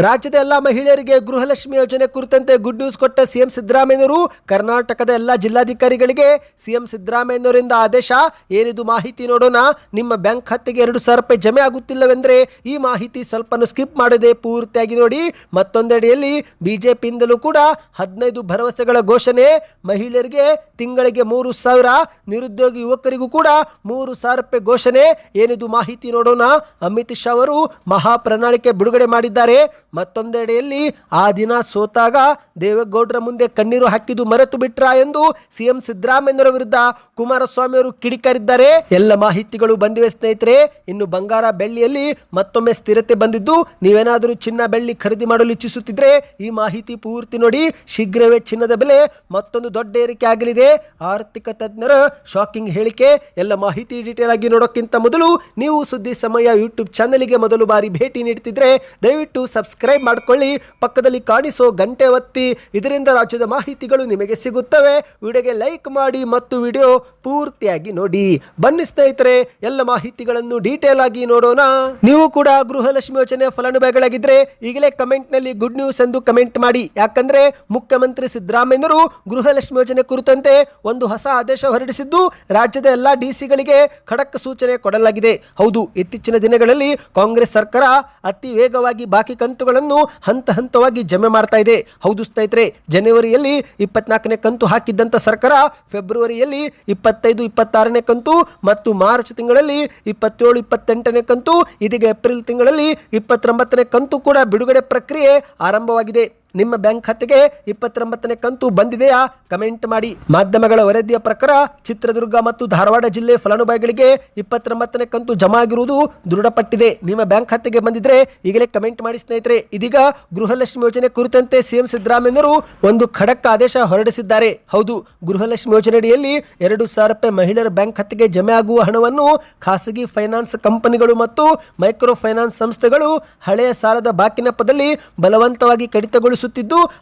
ರಾಜ್ಯದ ಎಲ್ಲ ಮಹಿಳೆಯರಿಗೆ ಗೃಹಲಕ್ಷ್ಮಿ ಯೋಜನೆ ಕುರಿತಂತೆ ಗುಡ್ ನ್ಯೂಸ್ ಕೊಟ್ಟ ಸಿಎಂ ಸಿದ್ದರಾಮಯ್ಯನವರು ಕರ್ನಾಟಕದ ಎಲ್ಲ ಜಿಲ್ಲಾಧಿಕಾರಿಗಳಿಗೆ ಸಿಎಂ ಸಿದ್ದರಾಮಯ್ಯನವರಿಂದ ಆದೇಶ. ಏನಿದು ಮಾಹಿತಿ ನೋಡೋಣ. ನಿಮ್ಮ ಬ್ಯಾಂಕ್ ಖಾತೆಗೆ 2,000 ರೂಪಾಯಿ ಜಮೆ ಆಗುತ್ತಿಲ್ಲವೆಂದರೆ ಈ ಮಾಹಿತಿ ಸ್ವಲ್ಪ ಸ್ಕಿಪ್ ಮಾಡದೆ ಪೂರ್ತಿಯಾಗಿ ನೋಡಿ. ಮತ್ತೊಂದೆಡೆಯಲ್ಲಿ ಬಿಜೆಪಿಯಿಂದಲೂ ಕೂಡ 15 ಭರವಸೆಗಳ ಘೋಷಣೆ. ಮಹಿಳೆಯರಿಗೆ ತಿಂಗಳಿಗೆ 3,000, ನಿರುದ್ಯೋಗಿ ಯುವಕರಿಗೂ ಕೂಡ 3,000 ರೂಪಾಯಿ ಘೋಷಣೆ. ಏನಿದು ಮಾಹಿತಿ ನೋಡೋಣ. ಅಮಿತ್ ಶಾ ಅವರು ಮಹಾ ಪ್ರಣಾಳಿಕೆ ಬಿಡುಗಡೆ ಮಾಡಿದ್ದಾರೆ. ಮತ್ತೊಂದೆಡೆಯಲ್ಲಿ ಆ ದಿನ ಸೋತಾಗ ದೇವೇಗೌಡರ ಮುಂದೆ ಕಣ್ಣೀರು ಹಾಕಿದ್ದು ಮರೆತು ಬಿಟ್ರ ಎಂದು ಸಿಎಂ ಸಿದ್ದರಾಮಯ್ಯನವರ ವಿರುದ್ಧ ಕುಮಾರಸ್ವಾಮಿ ಅವರು ಕಿಡಿಕಾರಿದ್ದಾರೆ. ಎಲ್ಲ ಮಾಹಿತಿಗಳು ಬಂದಿವೆ ಸ್ನೇಹಿತರೆ. ಇನ್ನು ಬಂಗಾರ ಬೆಳ್ಳಿಯಲ್ಲಿ ಮತ್ತೊಮ್ಮೆ ಸ್ಥಿರತೆ ಬಂದಿದ್ದು, ನೀವೇನಾದರೂ ಚಿನ್ನ ಬೆಳ್ಳಿ ಖರೀದಿ ಮಾಡಲು ಇಚ್ಛಿಸುತ್ತಿದ್ರೆ ಈ ಮಾಹಿತಿ ಪೂರ್ತಿ ನೋಡಿ. ಶೀಘ್ರವೇ ಚಿನ್ನದ ಬೆಲೆ ಮತ್ತೊಂದು ದೊಡ್ಡ ಏರಿಕೆ ಆಗಲಿದೆ. ಆರ್ಥಿಕ ತಜ್ಞರ ಶಾಕಿಂಗ್ ಹೇಳಿಕೆ. ಎಲ್ಲ ಮಾಹಿತಿ ಡೀಟೇಲ್ ಆಗಿ ನೋಡೋಕ್ಕಿಂತ ಮೊದಲು ನೀವು ಸುದ್ದಿ ಸಮಯ ಯೂಟ್ಯೂಬ್ ಚಾನೆಲ್ಗೆ ಮೊದಲು ಬಾರಿ ಭೇಟಿ ನೀಡುತ್ತಿದ್ರೆ ದಯವಿಟ್ಟು ಸಬ್ಸ್ಕ್ರೈಬ್ ಮಾಡಿಕೊಳ್ಳಿ. ಪಕ್ಕದಲ್ಲಿ ಕಾಣಿಸೋ ಗಂಟೆ ಒತ್ತಿ. ಇದರಿಂದ ರಾಜ್ಯದ ಮಾಹಿತಿಗಳು ನಿಮಗೆ ಸಿಗುತ್ತವೆ. ವಿಡಿಯೋಗೆ ಲೈಕ್ ಮಾಡಿ ಮತ್ತು ವಿಡಿಯೋ ಪೂರ್ತಿಯಾಗಿ ನೋಡಿ. ಬನ್ನಿ ಸ್ನೇಹಿತರೆ, ಎಲ್ಲ ಮಾಹಿತಿಗಳನ್ನು ಡೀಟೇಲ್ ಆಗಿ ನೋಡೋಣ. ನೀವು ಕೂಡ ಗೃಹಲಕ್ಷ್ಮಿ ಯೋಜನೆ ಫಲಾನುಭವಿಗಳಾಗಿದ್ರೆ ಈಗಲೇ ಕಮೆಂಟ್ ನಲ್ಲಿ ಗುಡ್ ನ್ಯೂಸ್ ಎಂದು ಕಮೆಂಟ್ ಮಾಡಿ. ಯಾಕಂದ್ರೆ ಮುಖ್ಯಮಂತ್ರಿ ಸಿದ್ದರಾಮಯ್ಯನವರು ಗೃಹಲಕ್ಷ್ಮಿ ಯೋಜನೆ ಕುರಿತಂತೆ ಒಂದು ಹೊಸ ಆದೇಶ ಹೊರಡಿಸಿದ್ದು ರಾಜ್ಯದ ಎಲ್ಲಾ ಡಿಸಿಗಳಿಗೆ ಖಡಕ್ ಸೂಚನೆ ಕೊಡಲಾಗಿದೆ. ಹೌದು, ಇತ್ತೀಚಿನ ದಿನಗಳಲ್ಲಿ ಕಾಂಗ್ರೆಸ್ ಸರ್ಕಾರ ಅತಿ ವೇಗವಾಗಿ ಬಾಕಿ ಕಂತುಗಳನ್ನು ಹಂತ ಹಂತವಾಗಿ ಜಮೆ ಮಾಡ್ತಾ ಇದೆ. ಹೌದು ಸ್ನೇಹಿತರೆ, ಜನವರಿಯಲ್ಲಿ 24ನೇ ಕಂತು ಹಾಕಿದ್ದಂತ ಸರ್ಕಾರ ಫೆಬ್ರವರಿಯಲ್ಲಿ 25, 26ನೇ ಕಂತು ಮತ್ತು ಮಾರ್ಚ್ ತಿಂಗಳಲ್ಲಿ 27, 28ನೇ ಕಂತು, ಇದೀಗ ಏಪ್ರಿಲ್ ತಿಂಗಳಲ್ಲಿ 29ನೇ ಕಂತು ಕೂಡ ಬಿಡುಗಡೆ ಪ್ರಕ್ರಿಯೆ ಆರಂಭವಾಗಿದೆ. ನಿಮ್ಮ ಬ್ಯಾಂಕ್ ಖಾತೆಗೆ 29ನೇ ಕಂತು ಬಂದಿದೆಯಾ? ಕಮೆಂಟ್ ಮಾಡಿ. ಮಾಧ್ಯಮಗಳ ವರದಿಯ ಪ್ರಕಾರ ಚಿತ್ರದುರ್ಗ ಮತ್ತು ಧಾರವಾಡ ಜಿಲ್ಲೆ ಫಲಾನುಭವಿಗಳಿಗೆ 29ನೇ ಕಂತು ಜಮಾ ಆಗಿರುವುದು ದೃಢಪಟ್ಟಿದೆ. ನಿಮ್ಮ ಬ್ಯಾಂಕ್ ಖಾತೆಗೆ ಬಂದಿದ್ರೆ ಈಗಲೇ ಕಮೆಂಟ್ ಮಾಡಿ ಸ್ನೇಹಿತರೆ. ಇದೀಗ ಗೃಹಲಕ್ಷ್ಮಿ ಯೋಜನೆ ಕುರಿತಂತೆ ಸಿಎಂ ಸಿದ್ದರಾಮಯ್ಯನವರು ಒಂದು ಖಡಕ್ ಆದೇಶ ಹೊರಡಿಸಿದ್ದಾರೆ. ಹೌದು, ಗೃಹಲಕ್ಷ್ಮಿ ಯೋಜನೆಯಡಿಯಲ್ಲಿ 2,000 ರೂಪಾಯಿ ಮಹಿಳೆಯರ ಬ್ಯಾಂಕ್ ಖಾತೆಗೆ ಜಮೆ ಆಗುವ ಹಣವನ್ನು ಖಾಸಗಿ ಫೈನಾನ್ಸ್ ಕಂಪನಿಗಳು ಮತ್ತು ಮೈಕ್ರೋ ಫೈನಾನ್ಸ್ ಸಂಸ್ಥೆಗಳು ಹಳೆಯ ಸಾಲದ ಬಾಕಿ ನೆಪದಲ್ಲಿ ಬಲವಂತವಾಗಿ ಕಡಿತಗೊಳಿಸುತ್ತಿದ್ದು,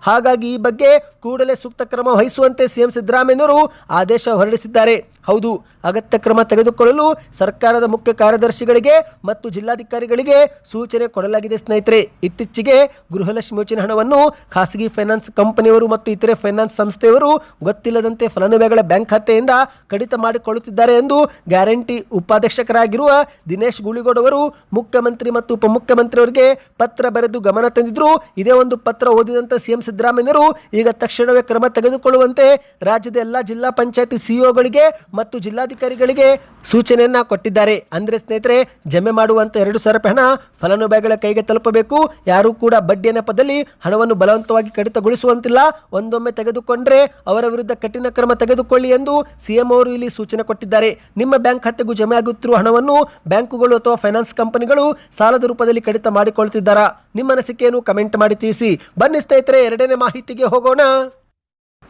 ಹಾಗಾಗಿ ಈ ಬಗ್ಗೆ ಕೂಡಲೇ ಸೂಕ್ತ ಕ್ರಮ ವಹಿಸುವಂತೆ ಸಿಎಂ ಸಿದ್ದರಾಮಯ್ಯನವರು ಆದೇಶ ಹೊರಡಿಸಿದ್ದಾರೆ. ಹೌದು, ಅಗತ್ಯ ಕ್ರಮ ತೆಗೆದುಕೊಳ್ಳಲು ಸರ್ಕಾರದ ಮುಖ್ಯ ಕಾರ್ಯದರ್ಶಿಗಳಿಗೆ ಮತ್ತು ಜಿಲ್ಲಾಧಿಕಾರಿಗಳಿಗೆ ಸೂಚನೆ ಕೊಡಲಾಗಿದೆ ಸ್ನೇಹಿತರೆ. ಇತ್ತೀಚೆಗೆ ಗೃಹಲಕ್ಷ್ಮಿ ಯೋಜನೆ ಹಣವನ್ನು ಖಾಸಗಿ ಫೈನಾನ್ಸ್ ಕಂಪನಿಯವರು ಮತ್ತು ಇತರೆ ಫೈನಾನ್ಸ್ ಸಂಸ್ಥೆಯವರು ಗೊತ್ತಿಲ್ಲದಂತೆ ಫಲಾನುಭವಿಗಳ ಬ್ಯಾಂಕ್ ಖಾತೆಯಿಂದ ಕಡಿತ ಮಾಡಿಕೊಳ್ಳುತ್ತಿದ್ದಾರೆ ಎಂದು ಗ್ಯಾರಂಟಿ ಉಪಾಧ್ಯಕ್ಷರಾಗಿರುವ ದಿನೇಶ್ ಗುಳಿಗೌಡ ಅವರು ಮುಖ್ಯಮಂತ್ರಿ ಮತ್ತು ಉಪಮುಖ್ಯಮಂತ್ರಿಯವರಿಗೆ ಪತ್ರ ಬರೆದು ಗಮನ ತಂದಿದ್ರು. ಇದೇ ಒಂದು ಪತ್ರ ಓದಿದಂತ ಸಿಎಂ ಸಿದ್ದರಾಮಯ್ಯನವರು ಈಗ ತಕ್ಷಣವೇ ಕ್ರಮ ತೆಗೆದುಕೊಳ್ಳುವಂತೆ ರಾಜ್ಯದ ಎಲ್ಲಾ ಜಿಲ್ಲಾ ಪಂಚಾಯತಿ ಸಿಇಒಗಳಿಗೆ ಮತ್ತು ಜಿಲ್ಲಾಧಿಕಾರಿಗಳಿಗೆ ಸೂಚನೆಯನ್ನ ಕೊಟ್ಟಿದ್ದಾರೆ. ಅಂದ್ರೆ ಸ್ನೇಹಿತರೆ, ಜಮೆ ಮಾಡುವಂತ 2,000 ರೂಪಾಯಿ ಹಣ ಫಲಾನುಭವಿಗಳ ಕೈಗೆ ತಲುಪಬೇಕು. ಯಾರು ಕೂಡ ಬಡ್ಡಿಯ ನೆಪದಲ್ಲಿ ಹಣವನ್ನು ಬಲವಂತವಾಗಿ ಕಡಿತಗೊಳಿಸುವಂತಿಲ್ಲ. ಒಂದೊಮ್ಮೆ ತೆಗೆದುಕೊಂಡ್ರೆ ಅವರ ವಿರುದ್ಧ ಕಠಿಣ ಕ್ರಮ ತೆಗೆದುಕೊಳ್ಳಿ ಎಂದು ಸಿಎಂ ಅವರು ಇಲ್ಲಿ ಸೂಚನೆ ಕೊಟ್ಟಿದ್ದಾರೆ. ನಿಮ್ಮ ಬ್ಯಾಂಕ್ ಖಾತೆಗೂ ಜಮೆ ಆಗುತ್ತಿರುವ ಹಣವನ್ನು ಬ್ಯಾಂಕುಗಳು ಅಥವಾ ಫೈನಾನ್ಸ್ ಕಂಪನಿಗಳು ಸಾಲದ ರೂಪದಲ್ಲಿ ಕಡಿತ ಮಾಡಿಕೊಳ್ತಿದ್ದಾರಾ? ನಿಮ್ಮ ಅನಿಸಿಕೆಯನ್ನು ಕಮೆಂಟ್ ಮಾಡಿ ತಿಳಿಸಿ. ಬನ್ನಿ ಸ್ನೇಹಿತರೆ, ಎರಡನೇ ಮಾಹಿತಿಗೆ ಹೋಗೋಣ.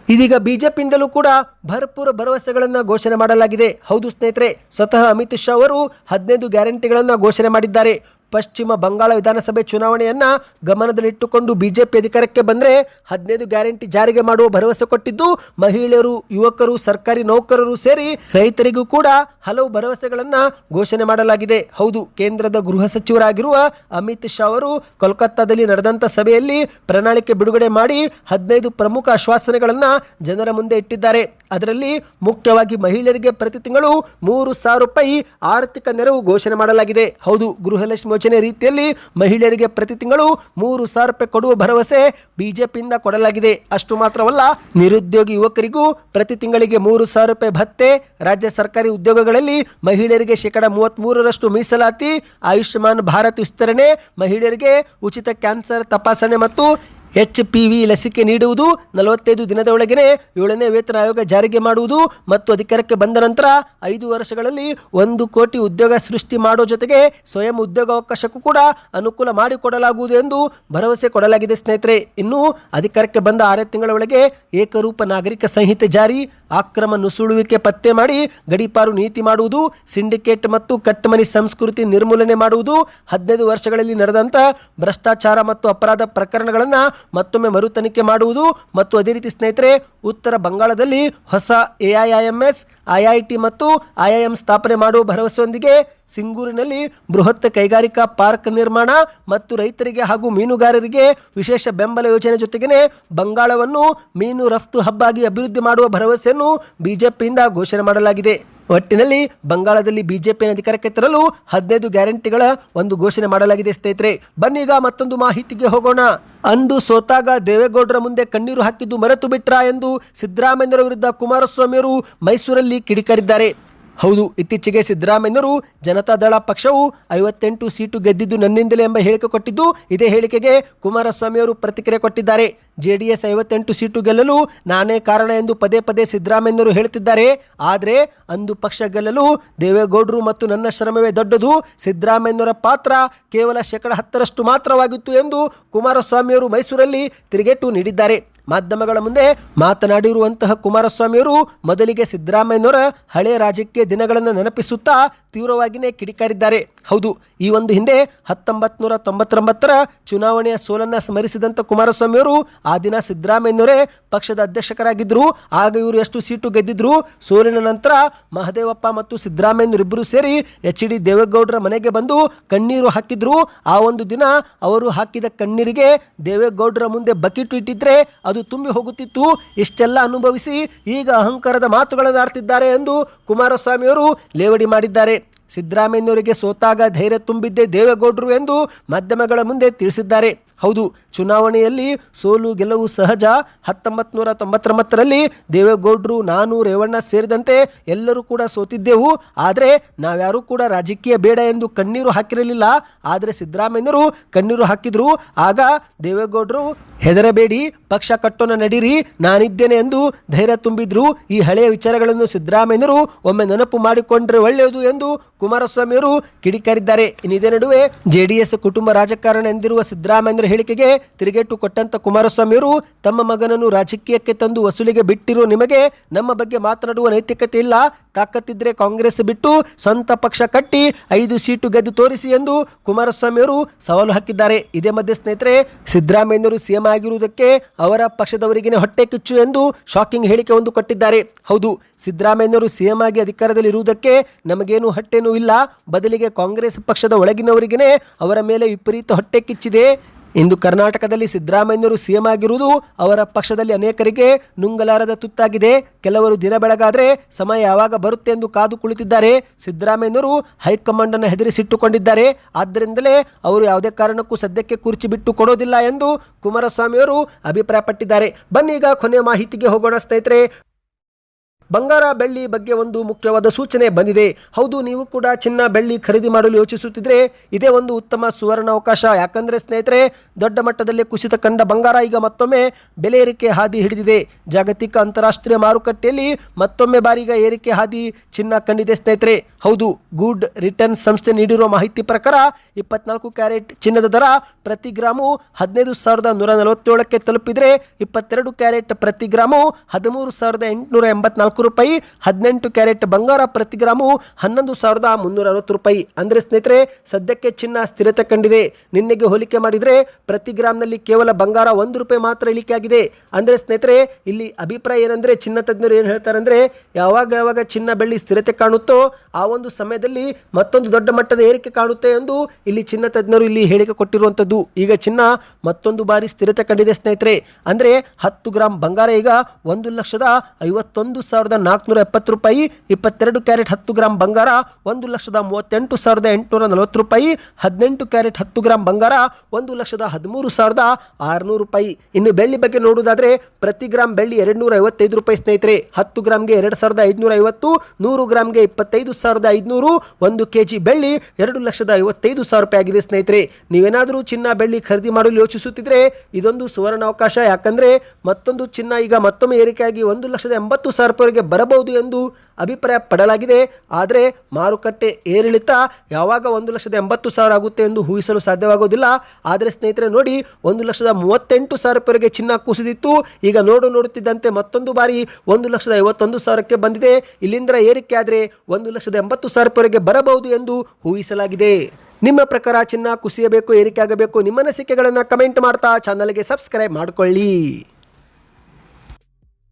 ಇದೀಗ ಬಿಜೆಪಿಯಿಂದಲೂ ಕೂಡ ಭರ್ಪೂರ ಭರವಸೆಗಳನ್ನು ಘೋಷಣೆ ಮಾಡಲಾಗಿದೆ. ಹೌದು ಸ್ನೇಹಿತರೆ, ಸ್ವತಃ ಅಮಿತ್ ಶಾ ಅವರು 15 ಗ್ಯಾರಂಟಿಗಳನ್ನು ಘೋಷಣೆ ಮಾಡಿದ್ದಾರೆ. ಪಶ್ಚಿಮ ಬಂಗಾಳ ವಿಧಾನಸಭೆ ಚುನಾವಣೆಯನ್ನ ಗಮನದಲ್ಲಿಟ್ಟುಕೊಂಡು ಬಿಜೆಪಿ ಅಧಿಕಾರಕ್ಕೆ ಬಂದರೆ 15 ಗ್ಯಾರಂಟಿ ಜಾರಿಗೆ ಮಾಡುವ ಭರವಸೆ ಕೊಟ್ಟಿದ್ದು, ಮಹಿಳೆಯರು, ಯುವಕರು, ಸರ್ಕಾರಿ ನೌಕರರು ಸೇರಿ ರೈತರಿಗೂ ಕೂಡ ಹಲವು ಭರವಸೆಗಳನ್ನ ಘೋಷಣೆ ಮಾಡಲಾಗಿದೆ. ಹೌದು, ಕೇಂದ್ರದ ಗೃಹ ಸಚಿವರಾಗಿರುವ ಅಮಿತ್ ಶಾ ಅವರು ಕೋಲ್ಕತ್ತಾದಲ್ಲಿ ನಡೆದಂತ ಸಭೆಯಲ್ಲಿ ಪ್ರಣಾಳಿಕೆ ಬಿಡುಗಡೆ ಮಾಡಿ 15 ಪ್ರಮುಖ ಆಶ್ವಾಸನೆಗಳನ್ನ ಜನರ ಮುಂದೆ ಇಟ್ಟಿದ್ದಾರೆ. ಅದರಲ್ಲಿ ಮುಖ್ಯವಾಗಿ ಮಹಿಳೆಯರಿಗೆ ಪ್ರತಿ ತಿಂಗಳು 3,000 ರೂಪಾಯಿ ಆರ್ಥಿಕ ನೆರವು ಘೋಷಣೆ ಮಾಡಲಾಗಿದೆ. ಹೌದು, ಗೃಹಲಕ್ಷ್ಮಿ ಯೋಜನೆ ರೀತಿಯಲ್ಲಿ ಮಹಿಳೆಯರಿಗೆ ಪ್ರತಿ ತಿಂಗಳು 3,000 ರೂಪಾಯಿ ಕೊಡುವ ಭರವಸೆ ಬಿಜೆಪಿಯಿಂದ ಕೊಡಲಾಗಿದೆ. ಅಷ್ಟು ಮಾತ್ರವಲ್ಲ, ನಿರುದ್ಯೋಗಿ ಯುವಕರಿಗೂ ಪ್ರತಿ ತಿಂಗಳಿಗೆ 3,000 ರೂಪಾಯಿ ಭತ್ಯೆ, ರಾಜ್ಯ ಸರ್ಕಾರಿ ಉದ್ಯೋಗಗಳಲ್ಲಿ ಮಹಿಳೆಯರಿಗೆ 33% ಮೀಸಲಾತಿ, ಆಯುಷ್ಮಾನ್ ಭಾರತ್ ವಿಸ್ತರಣೆ, ಮಹಿಳೆಯರಿಗೆ ಉಚಿತ ಕ್ಯಾನ್ಸರ್ ತಪಾಸಣೆ ಮತ್ತು HPV ಲಸಿಕೆ ನೀಡುವುದು, 45 ದಿನದ ಒಳಗೆ 7ನೇ ವೇತನ ಆಯೋಗ ಜಾರಿಗೆ ಮಾಡುವುದು ಮತ್ತು ಅಧಿಕಾರಕ್ಕೆ ಬಂದ ನಂತರ 5 ವರ್ಷಗಳಲ್ಲಿ 1 ಕೋಟಿ ಉದ್ಯೋಗ ಸೃಷ್ಟಿ ಮಾಡೋ ಜೊತೆಗೆ ಸ್ವಯಂ ಉದ್ಯೋಗಾವಕಾಶಕ್ಕೂ ಕೂಡ ಅನುಕೂಲ ಮಾಡಿಕೊಡಲಾಗುವುದು ಎಂದು ಭರವಸೆ ಕೊಡಲಾಗಿದೆ ಸ್ನೇಹಿತರೆ. ಇನ್ನು ಅಧಿಕಾರಕ್ಕೆ ಬಂದ 6 ತಿಂಗಳ ಒಳಗೆ ಏಕರೂಪ ನಾಗರಿಕ ಸಂಹಿತೆ ಜಾರಿ, ಅಕ್ರಮ ನುಸುಳುವಿಕೆ ಪತ್ತೆ ಮಾಡಿ ಗಡೀಪಾರು ನೀತಿ ಮಾಡುವುದು, ಸಿಂಡಿಕೇಟ್ ಮತ್ತು ಕಟ್ಟಮನಿ ಸಂಸ್ಕೃತಿ ನಿರ್ಮೂಲನೆ ಮಾಡುವುದು, 15 ವರ್ಷಗಳಲ್ಲಿ ನಡೆದಂತ ಭ್ರಷ್ಟಾಚಾರ ಮತ್ತು ಅಪರಾಧ ಪ್ರಕರಣಗಳನ್ನು ಮತ್ತೊಮ್ಮೆ ಮರು ತನಿಖೆ ಮಾಡುವುದು ಮತ್ತು ಅದೇ ರೀತಿ ಸ್ನೇಹಿತರೆ ಉತ್ತರ ಬಂಗಾಳದಲ್ಲಿ ಹೊಸ AIIMS, IIT ಮತ್ತು IIM ಸ್ಥಾಪನೆ ಮಾಡುವ ಭರವಸೆಯೊಂದಿಗೆ ಸಿಂಗೂರಿನಲ್ಲಿ ಬೃಹತ್ ಕೈಗಾರಿಕಾ ಪಾರ್ಕ್ ನಿರ್ಮಾಣ ಮತ್ತು ರೈತರಿಗೆ ಹಾಗೂ ಮೀನುಗಾರರಿಗೆ ವಿಶೇಷ ಬೆಂಬಲ ಯೋಜನೆ ಜೊತೆಗೇ ಬಂಗಾಳವನ್ನು ಮೀನು ರಫ್ತು ಹಬ್ ಆಗಿ ಅಭಿವೃದ್ಧಿ ಮಾಡುವ ಭರವಸೆಯನ್ನು ಬಿಜೆಪಿಯಿಂದ ಘೋಷಣೆ ಮಾಡಲಾಗಿದೆ. ಒಟ್ಟಿನಲ್ಲಿ ಬಂಗಾಳದಲ್ಲಿ ಬಿಜೆಪಿಯನ್ನು ಅಧಿಕಾರಕ್ಕೆ ತರಲು 15 ಗ್ಯಾರಂಟಿಗಳ ಒಂದು ಘೋಷಣೆ ಮಾಡಲಾಗಿದೆ ಸ್ನೇಹಿತರೆ. ಬನ್ನೀಗ ಮತ್ತೊಂದು ಮಾಹಿತಿಗೆ ಹೋಗೋಣ. ಅಂದು ಸೋತಾಗ ದೇವೇಗೌಡರ ಮುಂದೆ ಕಣ್ಣೀರು ಹಾಕಿದ್ದು ಮರೆತು ಬಿಟ್ರಾ ಎಂದು ಸಿದ್ದರಾಮಯ್ಯರ ವಿರುದ್ಧ ಕುಮಾರಸ್ವಾಮಿಯವರು ಮೈಸೂರಲ್ಲಿ ಕಿಡಿಕಾರಿದ್ದಾರೆ. ಹೌದು, ಇತ್ತೀಚೆಗೆ ಸಿದ್ದರಾಮಯ್ಯರು ಜನತಾದಳ ಪಕ್ಷವು 58 ಸೀಟು ಗೆದ್ದಿದ್ದು ನನ್ನಿಂದಲೇ ಎಂಬ ಹೇಳಿಕೆ ಕೊಟ್ಟಿದ್ದು. ಇದೇ ಹೇಳಿಕೆಗೆ ಕುಮಾರಸ್ವಾಮಿಯವರು ಪ್ರತಿಕ್ರಿಯೆ ಕೊಟ್ಟಿದ್ದಾರೆ. JDS 58 ಸೀಟು ಗೆಲ್ಲಲು ನಾನೇ ಕಾರಣ ಎಂದು ಪದೇ ಪದೇ ಸಿದ್ದರಾಮಯ್ಯರು ಹೇಳುತ್ತಿದ್ದಾರೆ. ಆದರೆ ಅಂದು ಪಕ್ಷ ಗೆಲ್ಲಲು ದೇವೇಗೌಡರು ಮತ್ತು ನನ್ನ ಶ್ರಮವೇ ದೊಡ್ಡದು, ಸಿದ್ದರಾಮಯ್ಯರ ಪಾತ್ರ ಕೇವಲ 10% ಮಾತ್ರವಾಗಿತ್ತು ಎಂದು ಕುಮಾರಸ್ವಾಮಿಯವರು ಮೈಸೂರಲ್ಲಿ ತಿರುಗೇಟು ನೀಡಿದ್ದಾರೆ. ಮಾಧ್ಯಮಗಳ ಮುಂದೆ ಮಾತನಾಡಿರುವಂತಹ ಕುಮಾರಸ್ವಾಮಿಯವರು ಮೊದಲಿಗೆ ಸಿದ್ದರಾಮಯ್ಯನವರ ಹಳೆಯ ರಾಜಕೀಯ ದಿನಗಳನ್ನು ನೆನಪಿಸುತ್ತಾ ತೀವ್ರವಾಗಿಯೇ ಕಿಡಿಕಾರಿದ್ದಾರೆ. ಹೌದು, ಈ ಒಂದು ಹಿಂದೆ 1999ರ ಚುನಾವಣೆಯ ಸೋಲನ್ನು ಸ್ಮರಿಸಿದಂಥ ಕುಮಾರಸ್ವಾಮಿಯವರು ಆ ದಿನ ಸಿದ್ದರಾಮಯ್ಯನವರೇ ಪಕ್ಷದ ಅಧ್ಯಕ್ಷರಾಗಿದ್ದರು. ಆಗ ಇವರು ಎಷ್ಟು ಸೀಟು ಗೆದ್ದಿದ್ರು. ಸೋಲಿನ ನಂತರ ಮಹದೇವಪ್ಪ ಮತ್ತು ಸಿದ್ದರಾಮಯ್ಯನವರಿಬ್ಬರು ಸೇರಿ HD ದೇವೇಗೌಡರ ಮನೆಗೆ ಬಂದು ಕಣ್ಣೀರು ಹಾಕಿದ್ರು. ಆ ಒಂದು ದಿನ ಅವರು ಹಾಕಿದ ಕಣ್ಣೀರಿಗೆ ದೇವೇಗೌಡರ ಮುಂದೆ ಬಕೆಟ್ ಇಟ್ಟಿದ್ರೆ ಅದು ತುಂಬಿ ಹೋಗುತ್ತಿತ್ತು. ಇಷ್ಟೆಲ್ಲ ಅನುಭವಿಸಿ ಈಗ ಅಹಂಕಾರದ ಮಾತುಗಳನ್ನು ಆಡ್ತಿದ್ದಾರೆ ಎಂದು ಕುಮಾರಸ್ವಾಮಿಯವರು ಲೇವಡಿ ಮಾಡಿದ್ದಾರೆ. ಸಿದ್ದರಾಮಯ್ಯನವರಿಗೆ ಸೋತಾಗ ಧೈರ್ಯ ತುಂಬಿದ್ದೇ ದೇವೇಗೌಡರು ಎಂದು ಮಾಧ್ಯಮಗಳ ಮುಂದೆ ತಿಳಿಸಿದ್ದಾರೆ. ಹೌದು, ಚುನಾವಣೆಯಲ್ಲಿ ಸೋಲು ಗೆಲುವು ಸಹಜ. 1999ರಲ್ಲಿ ದೇವೇಗೌಡರು, ನಾನು, ರೇವಣ್ಣ ಸೇರಿದಂತೆ ಎಲ್ಲರೂ ಕೂಡ ಸೋತಿದ್ದೆವು. ಆದರೆ ನಾವ್ಯಾರೂ ಕೂಡ ರಾಜಕೀಯ ಬೇಡ ಎಂದು ಕಣ್ಣೀರು ಹಾಕಿರಲಿಲ್ಲ. ಆದರೆ ಸಿದ್ದರಾಮಯ್ಯರು ಕಣ್ಣೀರು ಹಾಕಿದ್ರು. ಆಗ ದೇವೇಗೌಡರು ಹೆದರಬೇಡಿ, ಪಕ್ಷ ಕಟ್ಟೋಣ, ನಡೀರಿ, ನಾನಿದ್ದೇನೆ ಎಂದು ಧೈರ್ಯ ತುಂಬಿದ್ರು. ಈ ಹಳೆಯ ವಿಚಾರಗಳನ್ನು ಸಿದ್ದರಾಮಯ್ಯರು ಒಮ್ಮೆ ನೆನಪು ಮಾಡಿಕೊಂಡ್ರೆ ಒಳ್ಳೆಯದು ಎಂದು ಕುಮಾರಸ್ವಾಮಿಯವರು ಕಿಡಿಕಾರಿದ್ದಾರೆ. ಇದೇ ನಡುವೆ JDS ಕುಟುಂಬ ರಾಜಕಾರಣ ಎಂದಿರುವ ಸಿದ್ದರಾಮಯ್ಯರ ಹೇಳಿಕೆಗೆ ತಿರುಗೇಟು ಕೊಟ್ಟಂತ ಕುಮಾರಸ್ವಾಮಿಯವರು ತಮ್ಮ ಮಗನನ್ನು ರಾಜಕೀಯಕ್ಕೆ ತಂದು ವಸೂಲಿಗೆ ಬಿಟ್ಟಿರೋ ನಿಮಗೆ ನಮ್ಮ ಬಗ್ಗೆ ಮಾತನಾಡುವ ನೈತಿಕತೆ ಇಲ್ಲ, ತಾಕತ್ತಿದ್ರೆ ಕಾಂಗ್ರೆಸ್ ಬಿಟ್ಟು ಸ್ವಂತ ಪಕ್ಷ ಕಟ್ಟಿ 5 ಸೀಟು ಗೆದ್ದು ತೋರಿಸಿ ಎಂದು ಕುಮಾರಸ್ವಾಮಿಯವರು ಸವಾಲು ಹಾಕಿದ್ದಾರೆ. ಇದೇ ಮಧ್ಯೆ ಸ್ನೇಹಿತರೆ, ಸಿದ್ದರಾಮಯ್ಯರು CM ಆಗಿರುವುದಕ್ಕೆ ಅವರ ಪಕ್ಷದವರಿಗೇನೆ ಹೊಟ್ಟೆ ಕಿಚ್ಚು ಎಂದು ಶಾಕಿಂಗ್ ಹೇಳಿಕೆ ಒಂದು ಕೊಟ್ಟಿದ್ದಾರೆ. ಹೌದು, ಸಿದ್ದರಾಮಯ್ಯರು CM ಆಗಿ ಅಧಿಕಾರದಲ್ಲಿ ಇರುವುದಕ್ಕೆ ನಮಗೇನು ಹೊಟ್ಟೆನೂ ಇಲ್ಲ, ಬದಲಿಗೆ ಕಾಂಗ್ರೆಸ್ ಪಕ್ಷದ ಒಳಗಿನವರಿಗೇನೆ ಅವರ ಮೇಲೆ ವಿಪರೀತ ಹೊಟ್ಟೆ ಕಿಚ್ಚಿದೆ. ಇಂದು ಕರ್ನಾಟಕದಲ್ಲಿ ಸಿದ್ದರಾಮಯ್ಯರು CM ಆಗಿರುವುದು ಅವರ ಪಕ್ಷದಲ್ಲಿ ಅನೇಕರಿಗೆ ನುಂಗಲಾರದ ತುತ್ತಾಗಿದೆ. ಕೆಲವರು ದಿನ ಬೆಳಗಾದ್ರೆ ಸಮಯ ಯಾವಾಗ ಬರುತ್ತೆ ಎಂದು ಕಾದು ಕುಳಿತಿದ್ದಾರೆ. ಸಿದ್ದರಾಮಯ್ಯರು ಹೈಕಮಾಂಡ್ ಅನ್ನು ಹೆದರಿಸಿಟ್ಟುಕೊಂಡಿದ್ದಾರೆ. ಆದ್ದರಿಂದಲೇ ಅವರು ಯಾವುದೇ ಕಾರಣಕ್ಕೂ ಸದ್ಯಕ್ಕೆ ಕುರ್ಚಿ ಬಿಟ್ಟು ಕೊಡೋದಿಲ್ಲ ಎಂದು ಕುಮಾರಸ್ವಾಮಿಯವರು ಅಭಿಪ್ರಾಯಪಟ್ಟಿದ್ದಾರೆ. ಬನ್ನಿ ಈಗ ಕೊನೆಯ ಮಾಹಿತಿಗೆ ಹೋಗೋಣ ಸ್ನೇಹಿತರೆ. ಬಂಗಾರ ಬೆಳ್ಳಿ ಬಗ್ಗೆ ಒಂದು ಮುಖ್ಯವಾದ ಸೂಚನೆ ಬಂದಿದೆ. ಹೌದು, ನೀವು ಕೂಡ ಚಿನ್ನ ಬೆಳ್ಳಿ ಖರೀದಿ ಮಾಡಲು ಯೋಚಿಸುತ್ತಿದ್ರೆ ಇದೇ ಒಂದು ಉತ್ತಮ ಸುವರ್ಣ ಅವಕಾಶ. ಯಾಕಂದರೆ ಸ್ನೇಹಿತರೆ, ದೊಡ್ಡ ಮಟ್ಟದಲ್ಲಿ ಕುಸಿತ ಕಂಡ ಬಂಗಾರ ಈಗ ಮತ್ತೊಮ್ಮೆ ಬೆಲೆ ಏರಿಕೆ ಹಾದಿ ಹಿಡಿದಿದೆ. ಜಾಗತಿಕ ಅಂತಾರಾಷ್ಟ್ರೀಯ ಮಾರುಕಟ್ಟೆಯಲ್ಲಿ ಮತ್ತೊಮ್ಮೆ ಬಾರಿಗ ಏರಿಕೆ ಹಾದಿ ಚಿನ್ನ ಕಂಡಿದೆ ಸ್ನೇಹಿತರೆ. ಹೌದು, ಗುಡ್ ರಿಟರ್ನ್ ಸಂಸ್ಥೆ ನೀಡಿರುವ ಮಾಹಿತಿ ಪ್ರಕಾರ 24 ಕ್ಯಾರೆಟ್ ಚಿನ್ನದ ದರ ಪ್ರತಿ ಗ್ರಾಮು 15,147ಕ್ಕೆ ತಲುಪಿದರೆ 22 ಕ್ಯಾರೆಟ್ ಪ್ರತಿ ಗ್ರಾಮು 13,884 ರೂಪಾಯಿ, 18 ಕ್ಯಾರೆಟ್ ಬಂಗಾರ ಪ್ರತಿ ಗ್ರಾಮು 11,360 ರೂಪಾಯಿ. ಅಂದರೆ ಸ್ನೇಹಿತರೆ, ಸದ್ಯಕ್ಕೆ ಚಿನ್ನ ಸ್ಥಿರತೆ ಕಂಡಿದೆ. ನಿನ್ನೆಗೆ ಹೋಲಿಕೆ ಮಾಡಿದರೆ ಪ್ರತಿ ಗ್ರಾಮ್ನಲ್ಲಿ ಕೇವಲ ಬಂಗಾರ 1 ರೂಪಾಯಿ ಮಾತ್ರ ಇಳಿಕೆ ಆಗಿದೆ. ಅಂದರೆ ಸ್ನೇಹಿತರೆ, ಇಲ್ಲಿ ಅಭಿಪ್ರಾಯ ಏನಂದರೆ, ಚಿನ್ನ ತಜ್ಞರು ಏನು ಹೇಳ್ತಾರೆ ಅಂದರೆ, ಯಾವಾಗ ಚಿನ್ನ ಬೆಳ್ಳಿ ಸ್ಥಿರತೆ ಕಾಣುತ್ತೋ ಆ ಒಂದು ಸಮಯದಲ್ಲಿ ಮತ್ತೊಂದು ದೊಡ್ಡ ಮಟ್ಟದ ಏರಿಕೆ ಕಾಣುತ್ತೆ ಎಂದು ಇಲ್ಲಿ ಚಿನ್ನ ತಜ್ಞರು ಇಲ್ಲಿ ಹೇಳಿಕೆ ಕೊಟ್ಟಿರುವಂಥದ್ದು. ಈಗ ಚಿನ್ನ ಮತ್ತೊಂದು ಬಾರಿ ಸ್ಥಿರತೆ ಕಂಡಿದೆ ಸ್ನೇಹಿತರೆ. ಅಂದರೆ 10 ಗ್ರಾಮ್ ಬಂಗಾರ ಈಗ 1,51,470 ರೂಪಾಯಿ, 22 ಕ್ಯಾರೆಟ್ 10 ಗ್ರಾಮ್ ಬಂಗಾರ 1,38,840 ರೂಪಾಯಿ, 18 ಕ್ಯಾರೆಟ್ 10 ಗ್ರಾಮ್ ಬಂಗಾರ 1,13,600 ರೂಪಾಯಿ. ಇನ್ನು ಬೆಳ್ಳಿ ಬಗ್ಗೆ ನೋಡುವುದಾದ್ರೆ ಪ್ರತಿ ಗ್ರಾಮ್ ಬೆಳ್ಳಿ 255 ರೂಪಾಯಿ ಸ್ನೇಹಿತರೆ. 10 ಗ್ರಾಮ್ಗೆ 2,550, 100 ಗ್ರಾಮ್ಗೆ 25,500, 1 kg ಬೆಳ್ಳಿ 2,55,000 ರೂಪಾಯಿ ಆಗಿದೆ ಸ್ನೇಹಿತರೆ. ನೀವೇನಾದರೂ ಚಿನ್ನ ಬೆಳ್ಳಿ ಖರೀದಿ ಮಾಡಲು ಯೋಚಿಸುತ್ತಿದ್ರೆ ಇದೊಂದು ಸುವರ್ಣ ಅವಕಾಶ. ಯಾಕಂದ್ರೆ ಮತ್ತೊಂದು ಚಿನ್ನ ಈಗ ಮತ್ತೊಮ್ಮೆ ಏರಿಕೆಯಾಗಿ 1,80,000 ರೂಪಾಯಿಗೆ ಬರಬಹುದು ಎಂದು ಅಭಿಪ್ರಾಯ ಪಡಲಾಗಿದೆ. ಆದರೆ ಮಾರುಕಟ್ಟೆ ಏರಿಳಿತ ಯಾವಾಗ 1,80,000 ಆಗುತ್ತೆ ಎಂದು ಊಹಿಸಲು ಸಾಧ್ಯವಾಗುವುದಿಲ್ಲ. ಆದರೆ ಸ್ನೇಹಿತರೆ ನೋಡಿ, 1,38,000 ರೂಪಾಯಿಗೆ ಚಿನ್ನ ಕುಸಿದಿತ್ತು. ಈಗ ನೋಡುತ್ತಿದ್ದಂತೆ ಮತ್ತೊಂದು ಬಾರಿ 1,51,000ಕ್ಕೆ ಬಂದಿದೆ. ಇಲ್ಲಿಂದ ಏರಿಕೆ ಆದರೆ 1,80,000 ರೂಪಾಯಿಗೆ ಬರಬಹುದು ಎಂದು ಊಹಿಸಲಾಗಿದೆ. ನಿಮ್ಮ ಪ್ರಕಾರ ಚಿನ್ನ ಕುಸಿಯಬೇಕು, ಏರಿಕೆ ಆಗಬೇಕು? ನಿಮ್ಮ ಅನಿಸಿಕೆಗಳನ್ನು ಕಮೆಂಟ್ ಮಾಡ್ತಾ ಚಾನಲ್ಗೆ ಸಬ್ಸ್ಕ್ರೈಬ್ ಮಾಡ್ಕೊಳ್ಳಿ.